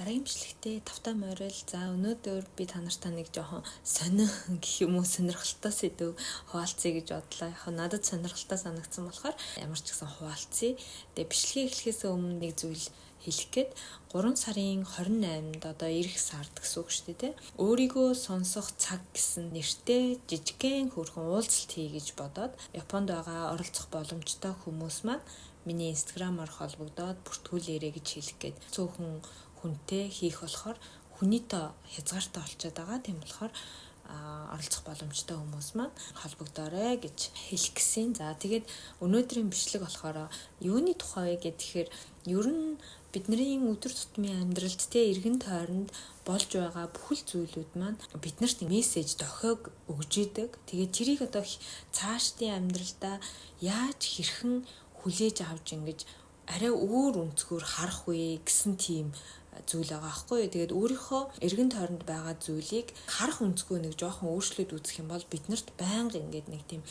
Дараагийн бичлэгтээ тавтай морил. За өнөөдөр би та нартай нэг жоохон сонин гэх юм уу сонирхолтой сэдв хуваалцъя гэж бодлоо. Яг надад сонирхолтой санагдсан болохоор ямар ч гэсэн хуваалцъя. Тэгээ бичлэгээ эхлэхээс өмнө нэг зүйл хэлэх гээд 3 сарын 28-нд одоо ирэх сард гэсэн үг шүү дээ. Өөрийгөө сонсох цаг гэсэн нэртэй жижигхэн хөрхөн уулзалт хий гэж бодоод Японд байгаа оролцох боломжтой хүмүүс маань миний инстаграмаар холбогдоод бүртгүүлээрэй гэж хэлэх гээд цөөхөн хүнтэй хийх болохоор хүнийтэй хязгаартай болчиход байгаа. Тийм болохоор оролцох боломжтой хүмүүс маань холбогдоорой гэж хэлэх гэсэн. За тэгээд өнөөдрийн бичлэг болохоор юуны тухай вэ гэхээр ер нь бидний өдөр тутмын амьдралд эргэн тойронд болж байгаа бүхэл зүйлүүд маань биднэрт мессеж дохиог өгж идэг. Тэгээд тэрийг одоо цаашдын амьдралдаа яаж хэрхэн хүлээж авч ингэж арай өөр өнцгөр харах вэ гэсэн тийм зүйл байгаа байхгүй юу. Тэгээд өөрийнхөө эргэн тойронд байгаа зүйлийг харах өнцгөө нэг жоохон өөрчлөлт үүсгэх юм бол биднэрт байнга ингээд нэг тийм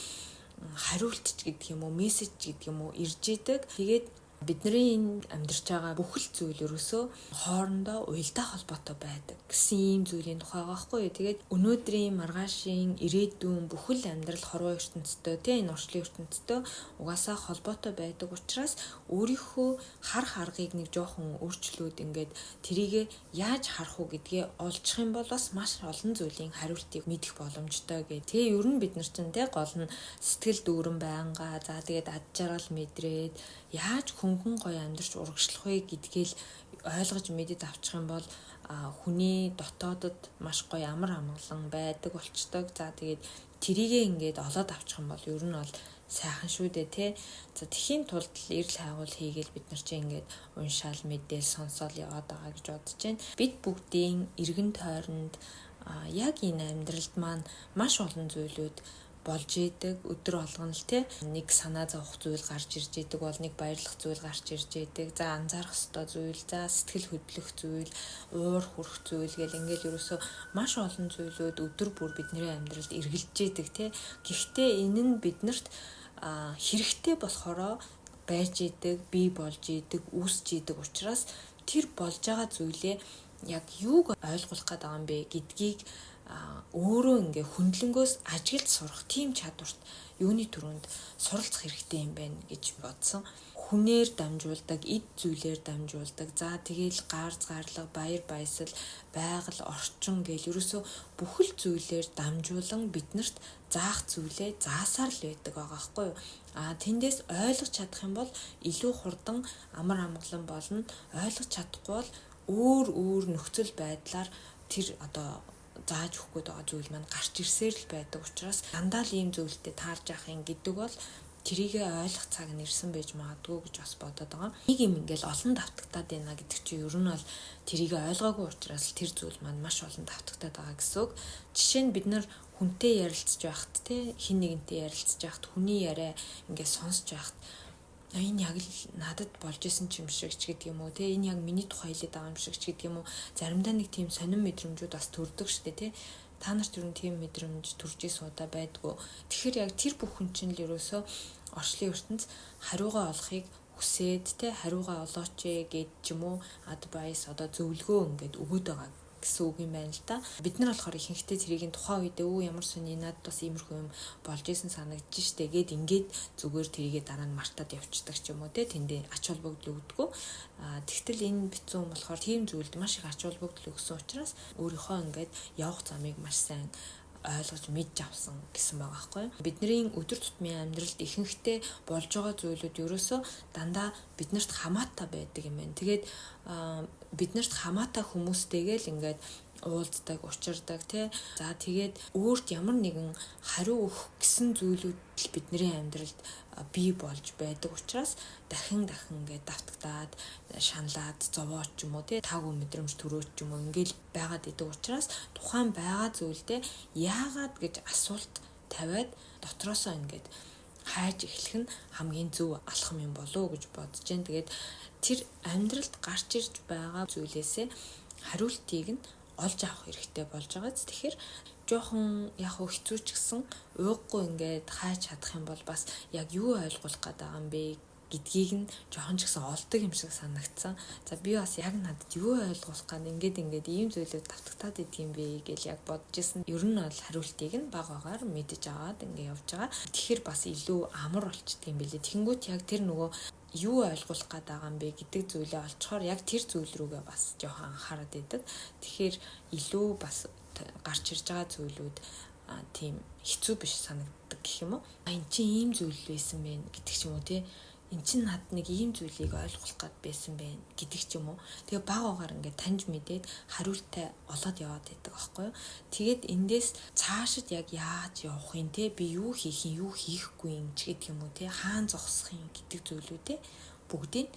хариулт ч гэдэг юм уу, мессеж гэдэг юм уу ирж идэг. Тэгээд бидний энэ амьдарч байгаа бүхэл зүйл ерөөсөө хоорондоо уялдаа холбоотой байдаг гэсэн ийм зүйлийн тухай байгаа байхгүй юу. Тэгээд өнөөдрийн маргаашийн ирээдүйн бүхэл амьдрал хорвоо ертөнцтэй энэ орчлын ертөнцтэй угаасаа холбоотой байдаг учраас өөрийнхөө харах аргыг нэг жоохон өөрчлөөд ингээд тэрийгэ яаж харах уу гэдгээ олжих юм бол бас маш олон зүйлийн хариултыг мэдэх боломжтой гэх. Тэгээ ер нь бид нар чинь гол нь сэтгэл дүүрэн байнга. За тэгээд ад жаргал мэдрээд яаж хөнгөн гоё амьдарч урагшлах вэ гэдгээл ойлгож мэдээд авчих юм бол хүний дотоодод маш гоё амар амгалан байдаг болчдөг. За тэгээд тэрийгээ ингээд олоод авчих юм бол ер нь бол сайхан шүү дээ тий. За тэхийн тулд эрэл хайгуул хийгээл бид нар чинь ингээд уншаал мэдээл сонсоол яваад байгаа гэж бодож байна. Бид бүгдийн эргэн тойронд яг энэ амьдралд маань маш олон зүйлүүд болж идэг өдөр болгоно л тий. Нэг санаа зовох зүйл гарч ирж идэг бол нэг баярлах зүйл гарч ирж идэг. За анзаарах ёстой зүйл, за сэтгэл хөдлөх зүйл, уур хүрэх зүйл гэл ингээл ерөөсөө маш олон зүйлүүд өдөр бүр бидний амьдралд эргэлж идэг тий. Гэхдээ энэ нь биднэрт хэрэгтэй болохоро байж идэг, бий болж идэг, үүсэж идэг учраас тэр болж байгаа зүйлээ яг юуг ойлгох гээд байгаа юм бэ гэдгийг өөрөө ингээ хөндлөнгөөс ажиглаж сурах тийм чадварт юуны төрөнд суралцах хэрэгтэй юм байна гэж бодсон. Хүнээр дамжуулдаг, эд зүйлээр дамжуулдаг. За тэгээл гардлага, баяр баясгал, байгаль, орчин гэл ерөөсөө бүхэл зүйлээр дамжуулан биднэрт заах зүйлээ заасаар л байдаг байгаа байхгүй юу. Тэндээс ойлгож чадах юм бол илүү хурдан амар амгалан болно. Ойлгож чадахгүй бол өөр нөхцөл байдлаар тэр одоо зааж өгөх гээд байгаа зүйл маань гарч ирсээр л байдаг учраас дандаа л ийм зүйлтэй таарж явах юм гэдэг бол тэрийгэ ойлгох цаг нэрсэн байж магадгүй гэж бас бодоод байгаа. Нэг юм ингээл олон давтагтаад байна гэдэг чинь ер нь бол тэрийгэ ойлгоогүй учраас тэр зүйл маань маш олон давтагтаад байгаа гэсэн үг. Жишээ нь бид нар хүнтэй ярилцж байхад те хин нэгэнтэй ярилцж байхад хүний яриа ингээд сонсож байхад энэ яг л надад болж исэн ч юм шиг ч гэдэг юм уу те энэ яг миний тухай хэлээд байгаа юм шиг ч гэдэг юм уу заримдаа нэг тийм сонирн мэдрэмжүүд бас төрдөг штэ те та нарт ер нь тийм мэдрэмж төрж суудаа байдгүй. Тэгэхээр яг тэр бүхэн чинь л ерөөсөө орчлын ертөнц хариугаа олохыг хүсээд те хариугаа олооч гэд ч юм уу адвайс одоо зөвлөгөө ингээд өгöd байгаа гэсэн үг юм байна л да. Бид нар болохоор ихэнхдээ тэрийг тухайн үедээ ямар сони надад бас иймэрхүү юм болж исэн санагдаж штэ гэд ингээд зүгээр тэрийгээ дараа нь мартаад явцдаг ч юм уу те тэндээ ач холбогдол өгдөггүй. Тэгтэл энэ бицүүн болохоор тийм зүйлд маш их ач холбогдол өгсөн учраас өөрийнхөө ингээд явах замыг маш сайн ойлгож мэдж авсан гэсэн байгаа байхгүй. Бидний өдөр тутмын амьдралд ихэнхдээ болж байгаа зүйлүүд ерөөсөө дандаа биднэрт хамаатай байдаг юм байна. Тэгээд биднэрт хамаатай хүмүүстэйгээл ингээд уулздаг, учирдаг тий. За тэгээд өөрт ямар нэгэн хариу өгөх гэсэн зүйлүүд л бидний амьдралд бий болж байдаг учраас дахин ингээд давтагдаад, шаналаад, зовоод ч юм уу тий таагүй мэдрэмж төрөөч ч юм уу ингээл байгаад идэг учраас тухайн байгаа зүйлдээ яагаад гэж асуулт тавиад дотроосоо ингээд хайж эхлэх нь хамгийн зөв алхам юм болов уу гэж бодож जैन. Тэгээд тэр амьдралд гарч ирж байгаа зүйлээсээ хариултыг нь олж авах хэрэгтэй болж байгаа. Тэгэхээр жоохон яг хэцүү ч гэсэн ууггүй ингээд хайж чадах юм бол бас яг юу ойлгох гээд байгаа юм бэ гэдгийг нь жоохон ч гэсэн олдог юм шиг санагдсан. За би бас яг надад юу ойлгуулах гээд ингээд ийм зүйлүүд давтагтаад идэх юм бэ гэж яг бодож исэн. Ер нь бол хариултыг нь багаагаар мэдэж аваад ингээд явж байгаа. Тэгэхээр бас илүү амар болчдөг юм билээ. Тэнгүүт яг тэр нөгөө юу ойлгуулах гээд байгаа юм бэ гэдэг зүйлээ олцохоор яг тэр зүйл рүүгээ бас жоохон анхаарат идэг. Тэгэхээр илүү бас гарч ирж байгаа зүйлүүд тийм хэцүү биш санагддаг гэх юм уу. Энд чинь ийм зүйл байсан бэ гэдэг ч юм уу тий. Энд чинь над нэг ийм зүйлийг ойлгох гээд байсан бэ гэдэг ч юм уу. Тэгээ багаагаар ингээд таньж мэдээд хариултаа олоод яваад байдаг аахгүй юу. Тэгээд эндээс цаашид яг яаж явах юм те би юу хийх юм юу хийхгүй юм ч гэдэг юм уу те хаан зогсох юм гэдэг зүйлүүдээ бүгдийг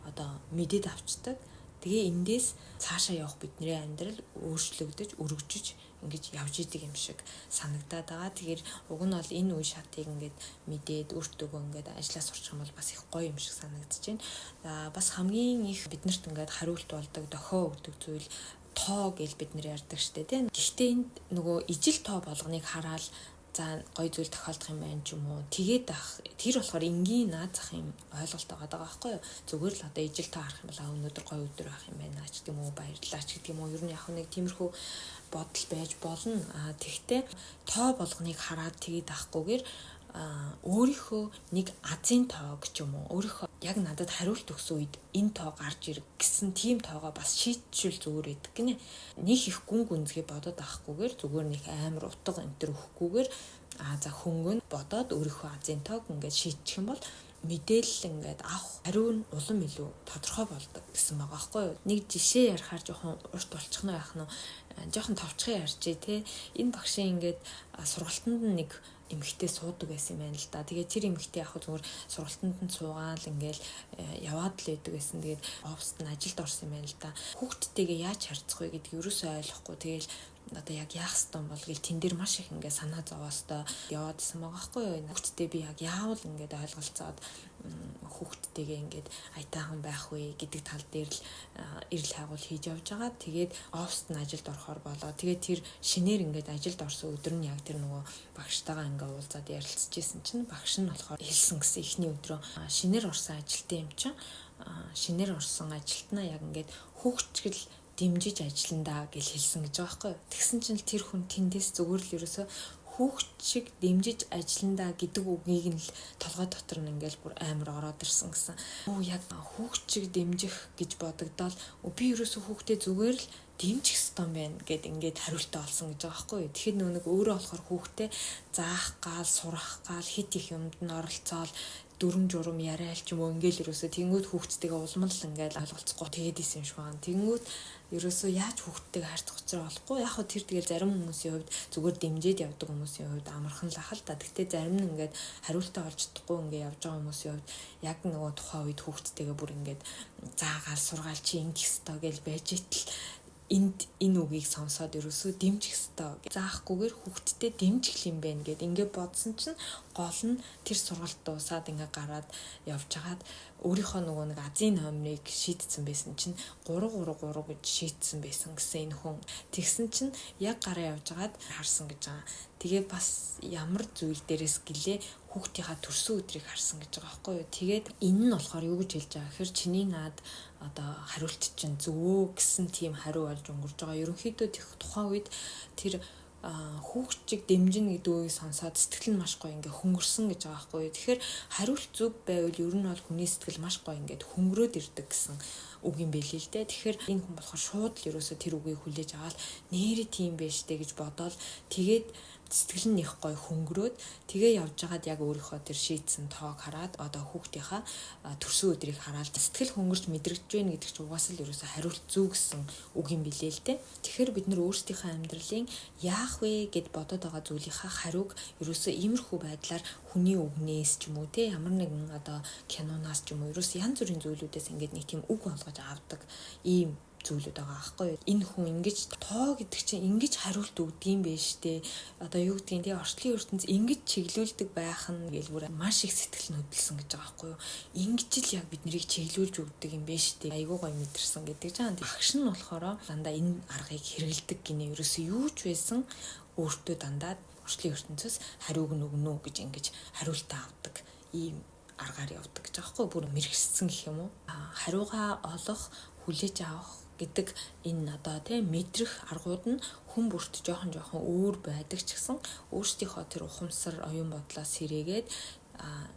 одоо мэдээд авчдаг. Тэгээ эндээс цаашаа явах бидний амьдрал өөрчлөгдөж өргөжж ингэж явж идэг юм шиг санагдаад байгаа. Тэгэхээр уг нь бол энэ үе шатыг ингээд мэдээд өөртөө ингээд ажиллаа сурчих юм бол бас их гоё юм шиг санагдаж байна. За бас хамгийн их биднэрт ингээд хариулт болдог дохио өгдөг зүйл тоо гэж бид нэр ярьдаг штэ тийм. Гэхдээ энд нөгөө ижил тоо болгоныг хараад за гоё зүйл тохиолдох юм байна ч юм уу. Тэгээд тэр болохоор энгийн наазах юм ойлголт байгаа байхгүй юу. Зүгээр л одоо ижил тоо харах юм бол өнөөдөр гоё өдөр байх юм байна ч гэдэг юм уу, баярлалаа ч гэдэг юм уу. Ер нь яг нэг тиймэрхүү бодол байж болно. Тэгвэл тоо болгоныг хараад тэгээд авахгүйгээр өөрийнхөө нэг азийн тоог ч юм уу өөрийнхөө яг надад хариулт өгсөн үед энэ тоо гарч ирэх гэсэн тийм тоогоо бас шийдчихвэл зүгээр байдаг гинэ. Нэг их гүн гүнзгий бодоод авахгүйгээр зүгээр нэг амар утга энтер өгөхгүйгээр за хөнгөн бодоод өөрийнхөө азийн тоог ингээд шийдчих юм бол мэдээлэл ингээд авах хариу нь улам илүү тодорхой болдог гэсэн байгаа байхгүй юу. Нэг жишээ ярихаар жоохон урт болчих нь байх нь жоохон товчхон ярьчээ те. Энэ багшийн ингээд сургалтанд нэг эмэгтэй суудаг байсан юм байна л да. Тэгээд тэр эмэгтэй яг зүгээр сургалтанд нь суугаал ингээл яваад л байдаг байсан. Тэгээд оффист нь ажилд орсон юм байна л да. Хүүхдтэйгээ яаж харьцах вэ гэдгийг ерөөсөө ойлгохгүй. Тэгээл одоо яг яах ёстой бол гэл тэн дээр маш их ингээ санаа зовоостой яваад исэн байгаа байхгүй юу. Хүүхдтэй би яг яавал ингээд ойлголцоод хүүхдтэйгээ ингээд аятайхан байх вэ гэдэг тал дээр л эрэл хайгуул хийж явж байгаа. Тэгээд оффист нь ажилд орохоор болоо. Тэгээд тэр шинээр ингээд ажилд орсон өдөр нь яг тэр нөгөө багштайгаа ингээ уулзаад ярилцчихсэн чинь багш нь болохоор хэлсэн гэсэн эхний өдрөө шинээр орсон ажилтан юм чинь шинээр орсон ажилтнаа яг ингээд хүүхчгэл дэмжиж ажилландаа гэж хэлсэн гэж байгаа байхгүй. Тэгсэн чинь тэр хүн тэндээс зүгээр л ерөөсө хүүхд шиг дэмжиж ажилландаа гэдэг үгийг нь л толгой дотор нь ингээл бүр амар ороод ирсэн гэсэн. Яг хүүхд шиг дэмжих гэж бодогдоод би ерөөсө хүүхдээ зүгээр л дэмжих ёстой юм байна гэд ингээд хариултаа олсон гэж байгаа байхгүй. Тэгэхээр нэг өөрөө болохоор хүүхдээ заах гал сурах гал хит их юмд нь оролцоол дүрм журм яриач юм уу ингээл ерөөсө тэнгүүд хүүхдтэйгээ улмал ингээл ойлголцохгүй тэгээд исэн юм шиг байна. Тэнгүүд ерөөсөө яаж хүүхдтэйгээ харьцах учраа болохгүй. Яг хөө тэр тэгэл зарим хүмүүсийн хувьд зүгээр дэмжиж явдаг хүмүүсийн хувьд амархан л ах л та. Гэхдээ зарим нь ингээд хариултаа олж чадахгүй ингээд явж байгаа хүмүүсийн хувьд яг нөгөө тухайн үед хүүхдтэйгээ бүр ингээд заагаал сургаал чи ингэх ёстой гэж байж итэл энэ үгийг сонсоод ерөөсөө дэмжих ёстой заахгүйгээр хүүхдтэй дэмжих юм байна гэд ингээд бодсон чинь гол нь тэр сургалт дуусаад ингээд гараад явж хагаад өөрийнхөө нөгөө нэг азийн номерыг шийдсэн байсан чинь 333 гэж шийдсэн байсан гэсэн энэ хүн. Тэгсэн чинь яг гараа явж хагаад харсан гэж байгаа. Тэгээ бас ямар зүйл дээрээс гэлээ хүүхдийнхаа төрсөн өдрийг харсан гэж байгаа байхгүй юу. Тэгээд энэ нь болохоор юу гэж хэлж байгаа гэхээр чиний наад одоо хариулт чинь зөвөө гэсэн тийм хариу болж өнгөрж байгаа. Ерөнхийдөө тухайн үед тэр хүүхд чиг дэмжинэ гэдэг үгийг сонсоод сэтгэл нь маш гоё ингээ хөнгөрсөн гэж байгаа байхгүй юу. Тэгэхээр хариулт зөв байвал ер нь бол хүний сэтгэл маш гоё ингээ хөнгөрөөд ирдэг гэсэн үг юм байлээ л дээ. Тэгэхээр энэ хүн болохоор шууд л ерөөсө тэр үгийг хүлээж аваад нэрээ тийм байж тээ гэж бодоол тэгээд сэтгэл нь их гоё хөнгөрөөд тэгээ явж байгаад яг өөрийнхөө тэр шийдсэн тоог хараад одоо хүүхдийнхаа төрсөн өдрийг хараад сэтгэл хөнгөрч мэдрэгдэж байна гэдэг чинь угаасаа л ерөөсө хариулт зүг гэсэн үг юм билээ л дээ. Тэгэхээр бид нар өөрсдийнхөө амьдралын яах вэ гэд бодоод байгаа зүйлийнхаа хариуг ерөөсө иймэрхүү байдлаар хүний үгнээс ч юм уу те ямар нэгэн одоо кинонаас ч юм уу ерөөсө янз бүрийн зүйлүүдээс ингээд нэг тийм үг олгож авдаг ийм зүйлүүд байгаа аахгүй юу. Энэ хүн ингэж тоо гэдэг чинь ингэж хариулт өгдөг юм биш үү? Одоо юу гэдгийг тий орчлын ертөнц ингэж чиглүүлдэг байх нь гэж бүр маш их сэтгэл хөдлсөн гэж байгаа аахгүй юу. Ингэж л яг бид нарыг чиглүүлж өгдөг юм биш үү? Айгуу гоё мэдэрсэн гэдэг жаа. Багш нь болохоор дандаа энэ аргыг хэрэгэлдэг гинэ. Ерөөсөө юу ч байсан өөртөө дандаа орчлын ертөнцөөс хариуг нь өгнө үү гэж ингэж хариултаа авдаг ийм аргаар явдаг гэж байгаа хгүй бүр мэрэгссэн гэх юм уу. Хариугаа олох, хүлээж авах гэдэг энэ одоо тийм мэдрэх аргууд нь хүн бүрт жоохон өөр байдаг ч гэсэн өөрсдийнхөө тэр ухамсар, оюун бодлоос сэрээгээд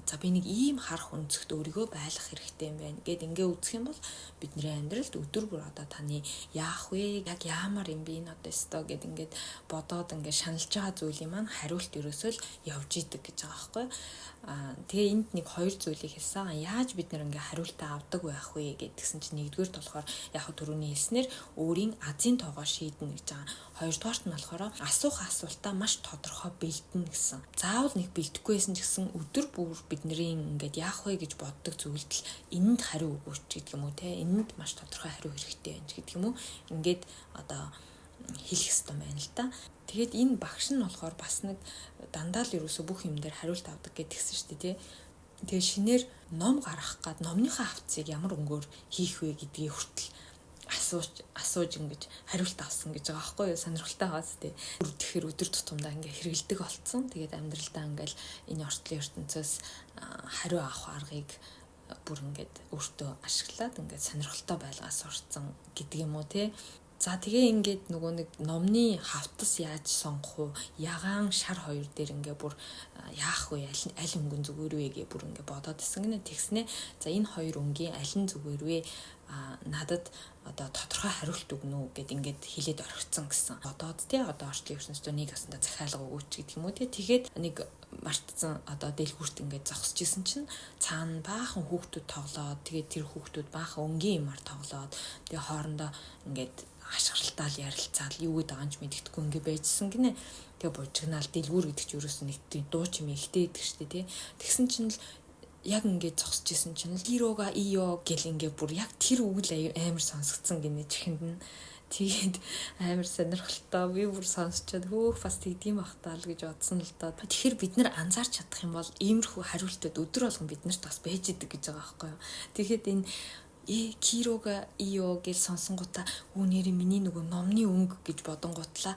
за би нэг ийм харах өнцгт өөрийгөө байлгах хэрэгтэй юм байна гэд ингээ үзэх юм бол бидний амьдралд өдөр бүр одоо таны яах вэ, яг яамаар юм би энэ одоо өстой гэд ингээд бодоод ингээ шаналж байгаа зүйлийн маань хариулт ерөөсөө л явж идэг гэж байгаа байхгүй. Тэгээ энд нэг хоёр зүйлийг хэлсэн. Яаж бид нэр ингээ хариултаа авдаг байх вэ гэдгсэн чинь нэгдүгээр болохоор яг түрүүний хэлснээр өөрийн азийн тоогоо шийднэ гэж байгаа. Хоёрдугаарт нь болохоор асуух асуултаа маш тодорхой бэлдэнэ гэсэн. Заавал нэг бэлдэхгүйсэн ч гэсэн өдөр бүр бидний ингээд яах вэ гэж боддог зүйлд л энэнд хариу өгөөч гэдэг юм уу те. Энэнд маш тодорхой хариу хэрэгтэй байна гэдэг юм уу. Ингээд одоо хэлэх ёстой байна л да. Тэгээд энэ багш нь болохоор бас нэг дандаа л ерөөсө бүх юм дээр хариулт авдаг гэдгсэн шүү дээ тий. Тэгээ шинээр ном гаргах гад номныхаа хавцыг ямар өнгөөр хийх вэ гэдгийг хүртэл асууж ингэж хариулт авсан гэж байгаа байхгүй юу. Сонирхолтой хаас тий. Тэгэхээр өдөр тутамдаа ингээ хэрэгэлдэг болцсон. Тэгээд амьдралдаа ингээл энэ орчлын ертөнцөөс хариу авах аргыг бүр ингээд өөртөө ашиглаад ингээд сонирхолтой байлгаас сурцсан гэдэг юм уу тий. За тэгээ ингээд нөгөө нэг номны хавтас яаж сонгох уу? Ягаан шар хоёр дээр ингээ бүр яах вэ? Аль өнгөн зүгээр вэ гэ бүр ингээ бодоод исэн гинэ тэгснэ. За энэ хоёр өнгийн аль нь зүгээр вэ? Надад одоо тодорхой хариулт өгнө үү гэд ингээд хэлээд орхицсан гэсэн. Бодоод тий одоо орчлын ертөнцийн нэг ясандаа захиалга өгөөч гэдэг юм уу тий. Тэгээд нэг мартцсан одоо дэлгүүрт ингээд зогсож исэн чинь цаана баахан хүүхдүүд тоглоод тэгээд тэр хүүхдүүд баахан өнгийн юмар тоглоод тэгээд хоорондоо ингээд хашгиралтаал ярилцаал юу гэдэг байгаа юм мэддэхгүй ингээ байжсэн гинэ. Тэгээ бужигнаал дэлгүүр гэдэг чинь ерөөс нэг дуу чим ихтэй идэг штэ тий. Тэгсэн чинь л яг ингээ зогсож исэн чинь гирога иё гэл ингээ бүр яг тэр үгэл амар сонсгдсон гинэ чихэнд нь. Тэгээд амар сонирхолтой би бүр сонсчод хөөх бас тэгдэм бахтаа л гэж бодсон л доо. Тэгэхээр бид нар анзаарч чадах юм бол иймэрхүү хариултууд өдөр болгон биднэрт бас байж идэг гэж байгаа байхгүй юу. Тэгэхэд энэ кирога иё гэж сонсонгуудаа нэрээ миний нөгөө номны өнгө гэж бодонгуутлаа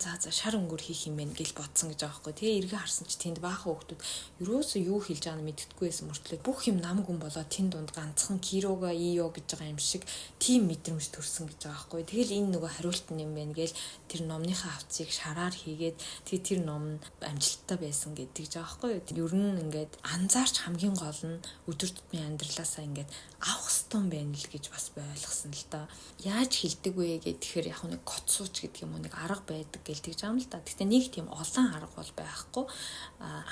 за шар өнгөөр хийх юм байна гэж бодсон гэж байгаа байхгүй. Тэгээ эргээ харсан чи тэнд баахан хүүхдүүд ерөөсөө юу хэлж байгааг нь мэддэггүй байсан мөртлөө бүх юм нам гүн болоо тэнд дунд ганцхан кирога иё гэж байгаа юм шиг тийм мэдрэмж төрсөн гэж байгаа байхгүй. Тэгэл энэ нөгөө хариулт юм байна гээл тэр номныхаа хавцыг шараар хийгээд тэр ном амжилттай байсан гэдэг жаа байхгүй. Ер нь ингээд анзаарч хамгийн гол нь өдөр тутмын амьдралаасаа ингээд авах хэвээр байна л гэж бас ойлгосон л да. Яаж хэлдэг вэ гэхээр яг нэг код сууч гэдэг юм уу нэг арга байдаг гэл тэгж байгаа юм л да. Гэхдээ нэг тийм олон арга бол байхгүй.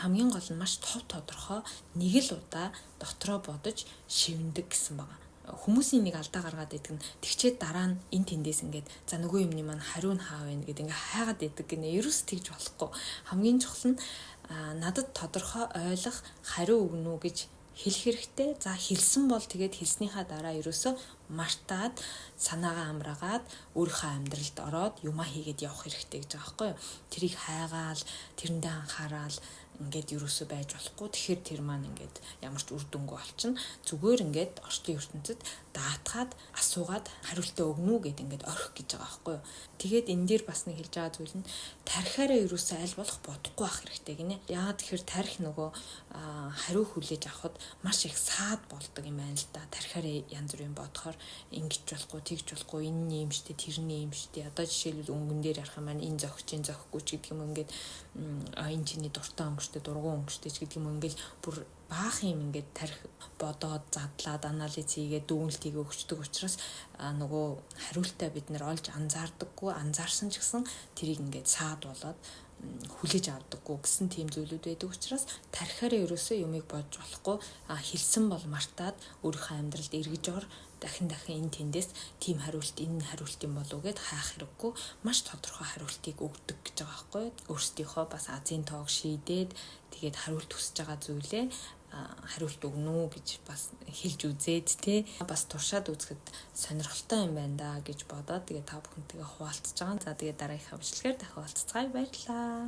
Хамгийн гол нь маш тодорхой нэг л удаа дотроо бодож шивндэг гэсэн байгаа. Хүмүүсийн нэг алдаа гаргаад идэг нь тэгчээд дараа нь энэ тэндээс ингээд за нөгөө юмны маань хариу нь хаа вэ гэдэг ингээд хайгаад идэг гинэ. Ерөөс тэгж болохгүй. Хамгийн чухал нь надад тодорхой ойлгох хариу өгнө үү гэж хэлэх хэрэгтэй. За хэлсэн бол тэгээд хэлснийхаа дараа ерөөсөө мартаад санаагаа амраагаад өөрийнхөө амьдралд ороод юмаа хийгээд явах хэрэгтэй гэж байгаа байхгүй юу. Тэрийг хайгаал, тэрэндээ анхаарал ингээд ерөөсөө байж болохгүй. Тэгэхээр тэр маань ингээд ямар ч үр дүнгүй болчихно. Зүгээр ингээд орчлын ертөнцид даатгаад асуугаад хариултаа өгнө үү гэд ингээд орхих гэж байгаа байхгүй юу. Тэгээд энэ дээр бас нэг хэлж байгаа зүйл нь тархиараа ерөөсөө аль болох бодохгүй байх хэрэгтэй гинэ. Яагаад тэгэхээр тархи нөгөө хариу хүлээж авахд маш их саад болдог юм байна л да. Тархиараа янз бүрийн бодохоор ингэж болохгүй, тэгж болохгүй, энэ юм штэ, тэрний юм штэ. Одоо жишээлбэл өнгөн дээр ярих юм байна. Энэ зохиж, энэ зохихгүй ч гэдэг юм ингээд энэ чиний дуртай өнгөштэй, дургуун өнгөштэй ч гэдэг юм ингээд бүр баах юм ингээд тарих бодоод задлаад анализ хийгээд дүгнэлтийг өгчдөг учраас нөгөө хариултаа бид нэр олж анзаардаггүй, анзаарсан ч гэсэн тэрийг ингээд саад болоод хүлээж авдаггүй гэсэн тийм зүйлүүд байдаг учраас тархиараа ерөөсөө юмыг бодж болохгүй хэлсэн бол мартаад өөрийнхөө амьдралд эргэж ор дахин энэ тэндээс тийм хариулт энэ хариулт юм болов уу гэд хаах хэрэггүй маш тодорхой хариултыг өгдөг гэж байгаа байхгүй өөрсдийнхөө бас азийн тоог шийдээд тэгээд хариулт хүсэж байгаа зүйлээ хариулт өгнө үү гэж бас хэлж үзээд тий бас туршаад үзэхэд сонирхолтой юм байна да гэж бодоод тэгээд та бүхэнтэйгээ хуваалцаж байгаа. За тэгээд дараагийнхаа бичлэгээр дахин уулзцгаая, баярлалаа.